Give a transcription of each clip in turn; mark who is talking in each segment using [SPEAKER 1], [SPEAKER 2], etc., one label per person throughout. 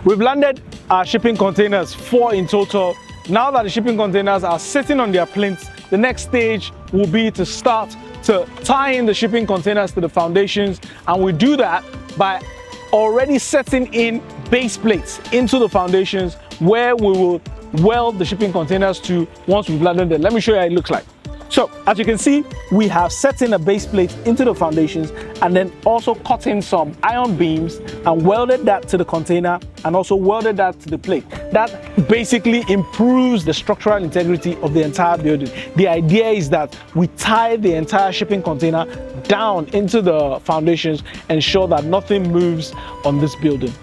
[SPEAKER 1] We've landed our shipping containers, 4 in total. Now that the shipping containers are sitting on their plinths, the next stage will be to start to tie in the shipping containers to the foundations, and we do that by already setting in base plates into the foundations where we will weld the shipping containers to once we've landed them. Let me show you how it looks like. So as you can see, we have set in a base plate into the foundations and then also cut in some iron beams and welded that to the container and also welded that to the plate. That basically improves the structural integrity of the entire building. The idea is that we tie the entire shipping container down into the foundations, ensure that nothing moves on this building.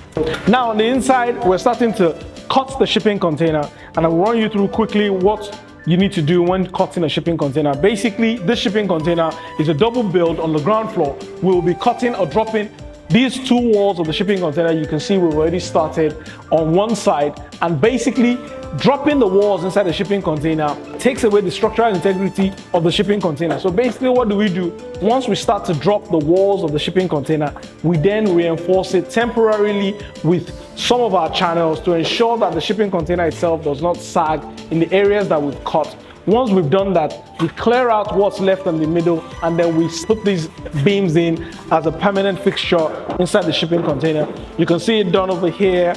[SPEAKER 1] Now on the inside, we're starting to cut the shipping container, and I'll run you through quickly what you need to do when cutting a shipping container. Basically, this shipping container is a double build. On the ground floor, we'll be cutting or dropping these 2 walls of the shipping container. You can see we've already started on one side, and basically dropping the walls inside the shipping container takes away the structural integrity of the shipping container. So basically what do? Once we start to drop the walls of the shipping container, we then reinforce it temporarily with some of our channels to ensure that the shipping container itself does not sag in the areas that we've cut. Once we've done that, we clear out what's left in the middle, and then we put these beams in as a permanent fixture inside the shipping container. You can see it done over here.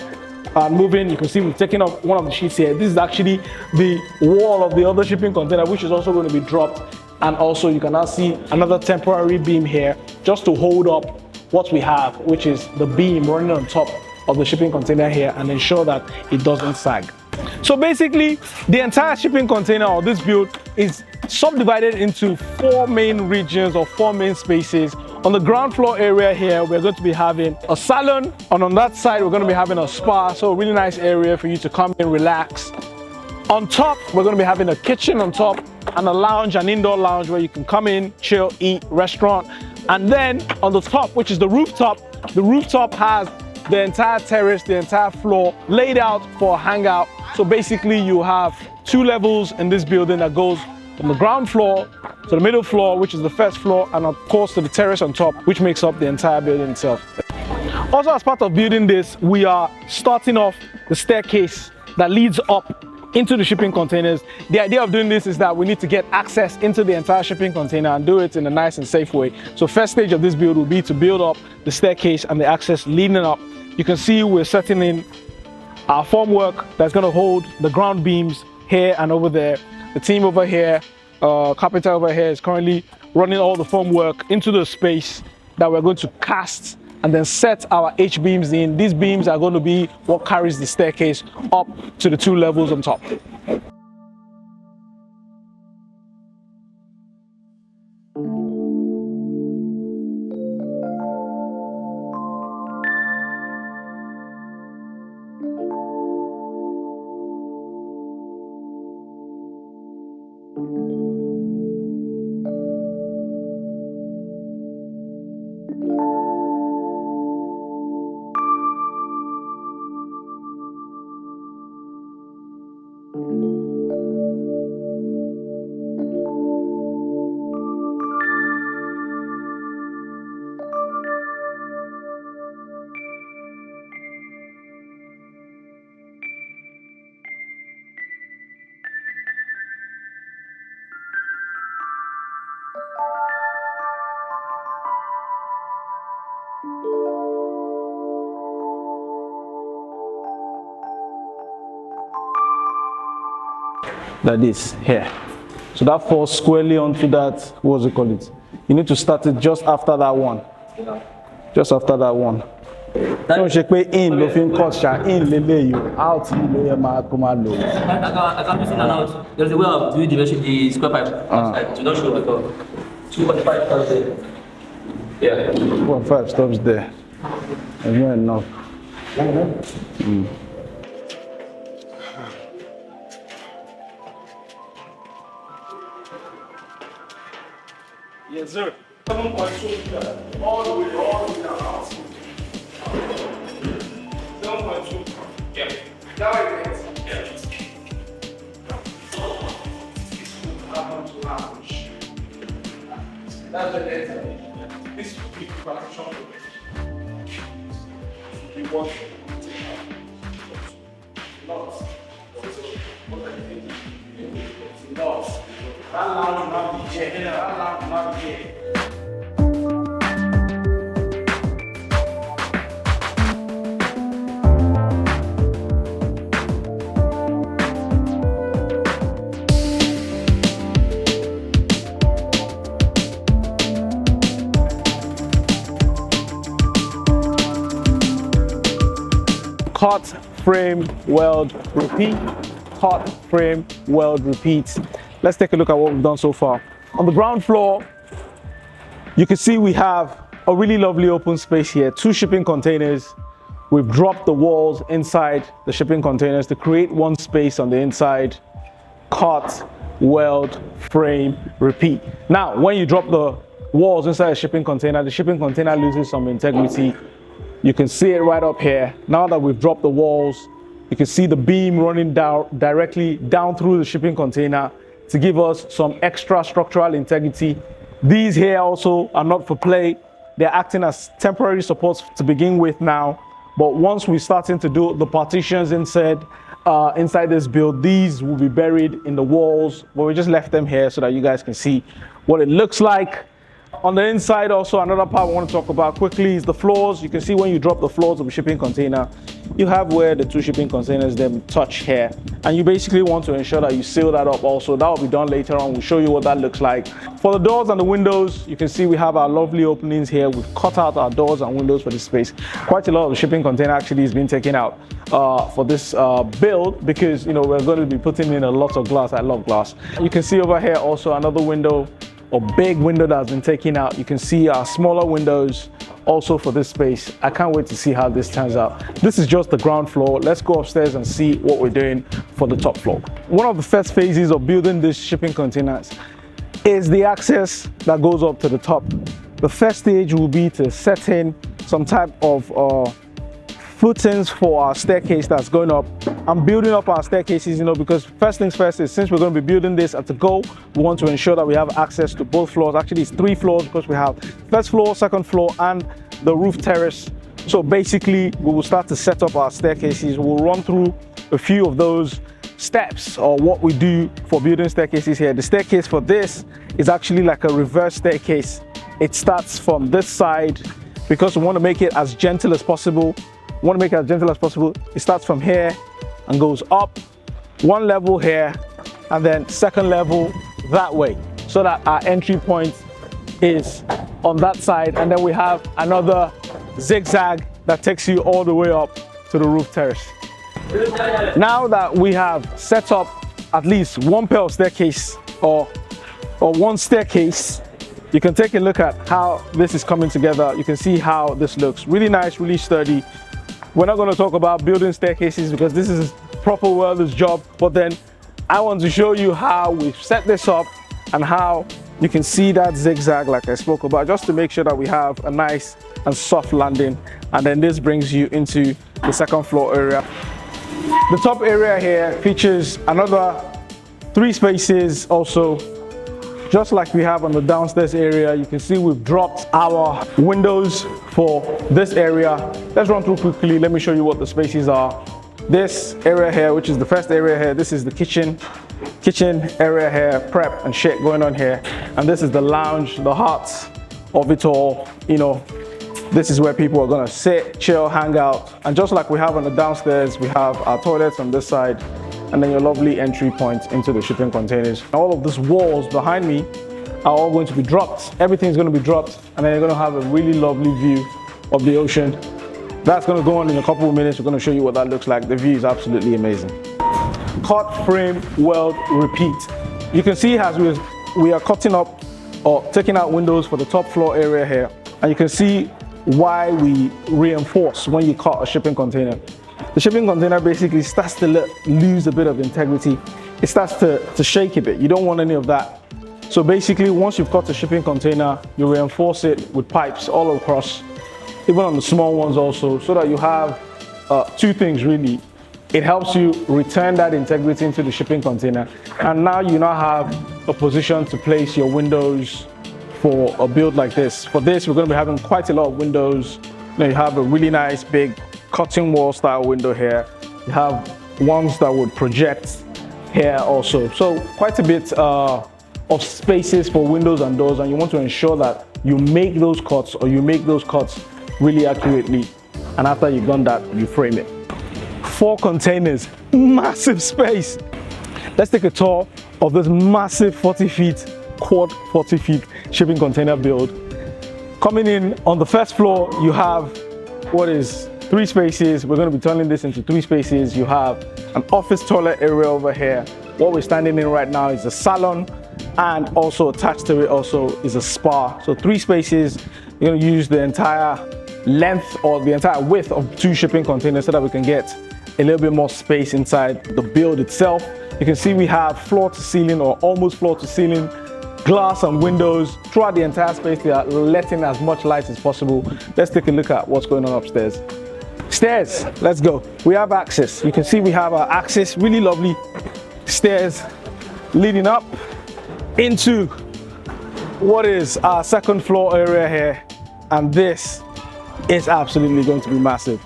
[SPEAKER 1] Moving, you can see we've taken up one of the sheets here. This is actually the wall of the other shipping container, which is also going to be dropped. And also you can now see another temporary beam here just to hold up what we have, which is the beam running on top of the shipping container here, and ensure that it doesn't sag. So basically, the entire shipping container or this build is subdivided into 4 main regions or 4 main spaces. On the ground floor area here, we're going to be having a salon, and on that side, we're going to be having a spa, so a really nice area for you to come in, relax. On top, we're going to be having a kitchen on top and a lounge, an indoor lounge where you can come in, chill, eat, restaurant. And then on the top, which is the rooftop has the entire terrace, the entire floor laid out for a hangout. So basically you have 2 levels in this building that goes from the ground floor to the middle floor, which is the first floor, and of course to the terrace on top, which makes up the entire building itself. Also, as part of building this, we are starting off the staircase that leads up into the shipping containers. The idea of doing this is that we need to get access into the entire shipping container and do it in a nice and safe way. So first stage of this build will be to build up the staircase and the access leading up. You can see we're setting in our formwork that's going to hold the ground beams here and over there. The team over here, carpenter over here, is currently running all the formwork into the space that we're going to cast and then set our H-beams in. These beams are going to be what carries the staircase up to the 2 levels on top. Like this here, so that falls squarely onto that, what's it called it, you need to start it just after that one, just after that one. So she pay in looking cost in lele you out in ma kuma low. I can't see now. There's a way of doing the square pipe outside to not show at all. 2.5 stops there. Yeah. 2.5 stops there. There's not enough. Yes, sir. 7.2 all the way down. 7.2. Yeah. That way it is. Yeah. That's the data. This will be fraction. We want to take out. lots. What are you thinking? It's lots. That lounge will not be here. That lounge will not be here. Cut, frame, weld, repeat. Cut, frame, weld, repeat. Let's take a look at what we've done so far. On the ground floor, you can see we have a really lovely open space here. 2 shipping containers. We've dropped the walls inside the shipping containers to create one space on the inside. Cut, weld, frame, repeat. Now, when you drop the walls inside a shipping container, the shipping container loses some integrity. You can see it right up here. Now that we've dropped the walls, you can see the beam running down directly down through the shipping container to give us some extra structural integrity. These here also are not for play. They're acting as temporary supports to begin with now. But once we're starting to do the partitions inside this build, these will be buried in the walls. But we just left them here so that you guys can see what it looks like. On the inside also, another part I want to talk about quickly is the floors. You can see when you drop the floors of a shipping container, you have where the 2 shipping containers then touch here. And you basically want to ensure that you seal that up also. That will be done later on. We'll show you what that looks like. For the doors and the windows, you can see we have our lovely openings here. We've cut out our doors and windows for this space. Quite a lot of the shipping container actually has been taken out for this build because, you know, we're going to be putting in a lot of glass. I love glass. You can see over here also another window, a big window that's been taken out. You can see our smaller windows also for this space. I can't wait to see how this turns out. This is just the ground floor. Let's go upstairs and see what we're doing for the top floor. One of the first phases of building these shipping containers is the access that goes up to the top. The first stage will be to set in some type of footings for our staircase that's going up. I'm building up our staircases, you know, because first things first is since we're going to be building this at the go, we want to ensure that we have access to both floors. Actually, it's 3 floors because we have first floor, second floor, and the roof terrace. So basically, we will start to set up our staircases. We'll run through a few of those steps or what we do for building staircases here. The staircase for this is actually like a reverse staircase. It starts from this side because we want to make it as gentle as possible. It starts from here and goes up 1 level here and then 2nd level that way, so that our entry point is on that side, and then we have another zigzag that takes you all the way up to the roof terrace. Now that we have set up at least 1 pair of staircase or 1 staircase, you can take a look at how this is coming together. You can see how this looks really nice, really sturdy. We're not going to talk about building staircases because this is proper welder's job, but then I want to show you how we've set this up and how you can see that zigzag like I spoke about, just to make sure that we have a nice and soft landing. And then this brings you into the 2nd floor area. The top area here features another 3 spaces also, just like we have on the downstairs area. You can see we've dropped our windows for this area. Let's run through quickly. Let me show you what the spaces are. This area here, which is the first area here, this is the kitchen area here, prep and shit going on here. And this is the lounge, the heart of it all. You know, this is where people are gonna sit, chill, hang out. And just like we have on the downstairs, we have our toilets on this side, and then your lovely entry point into the shipping containers. All of these walls behind me are all going to be dropped. Everything's going to be dropped, and then you're going to have a really lovely view of the ocean. That's going to go on in a couple of minutes. We're going to show you what that looks like. The view is absolutely amazing. Cut, frame, weld, repeat. You can see as we are cutting up or taking out windows for the top floor area here, and you can see why we reinforce when you cut a shipping container. The shipping container basically starts to lose a bit of integrity. It starts to shake a bit. You don't want any of that. So basically, once you've cut a shipping container, you reinforce it with pipes all across, even on the small ones also, so that you have 2 things really. It helps you return that integrity into the shipping container. And now you now have a position to place your windows for a build like this. For this, we're going to be having quite a lot of windows. You have a really nice big cutting wall style window here. You have ones that would project here also. So quite a bit of spaces for windows and doors, and you want to ensure that you make those cuts really accurately, and after you've done that, you frame it. 4 containers, massive space. Let's take a tour of this massive 40 feet quad 40 feet shipping container build. Coming in on the first floor, you have what is 3 spaces. We're going to be turning this into 3 spaces. You have an office toilet area over here. What we're standing in right now is a salon, and also attached to it also is a spa. So 3 spaces. You're going to use the entire length or the entire width of 2 shipping containers so that we can get a little bit more space inside the build itself. You can see we have floor to ceiling or almost floor to ceiling glass and windows throughout the entire space. They are letting as much light as possible. Let's take a look at what's going on upstairs. Stairs, let's go. We have access. You can see we have our access, really lovely stairs leading up into what is our second floor area here, and this is absolutely going to be massive.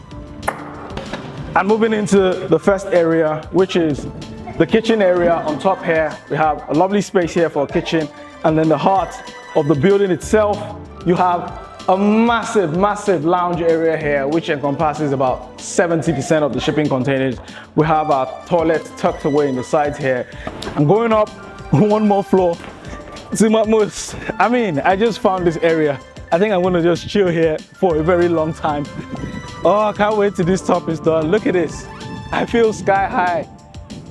[SPEAKER 1] And moving into the first area, which is the kitchen area. On top here, we have a lovely space here for a kitchen, and then the heart of the building itself, you have a massive lounge area here, which encompasses about 70% of the shipping containers. We have our toilet tucked away in the sides here. And going up 1 more floor, I just found this area. I think I'm gonna just chill here for a very long time. Oh, I can't wait till this top is done. Look at this. I feel sky high.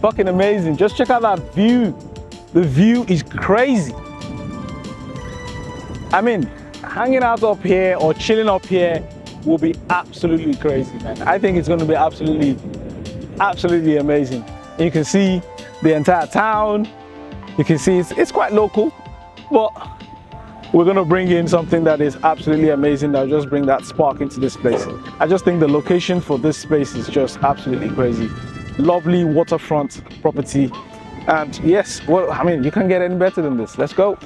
[SPEAKER 1] Fucking amazing. Just check out that view. The view is crazy. Hanging out up here or chilling up here will be absolutely crazy, man. I think it's going to be absolutely amazing. And you can see the entire town. You can see it's quite local, but we're going to bring in something that is absolutely amazing that will just bring that spark into this place. I just think the location for this space is just absolutely crazy. Lovely waterfront property, and yes, you can't get any better than this. Let's go.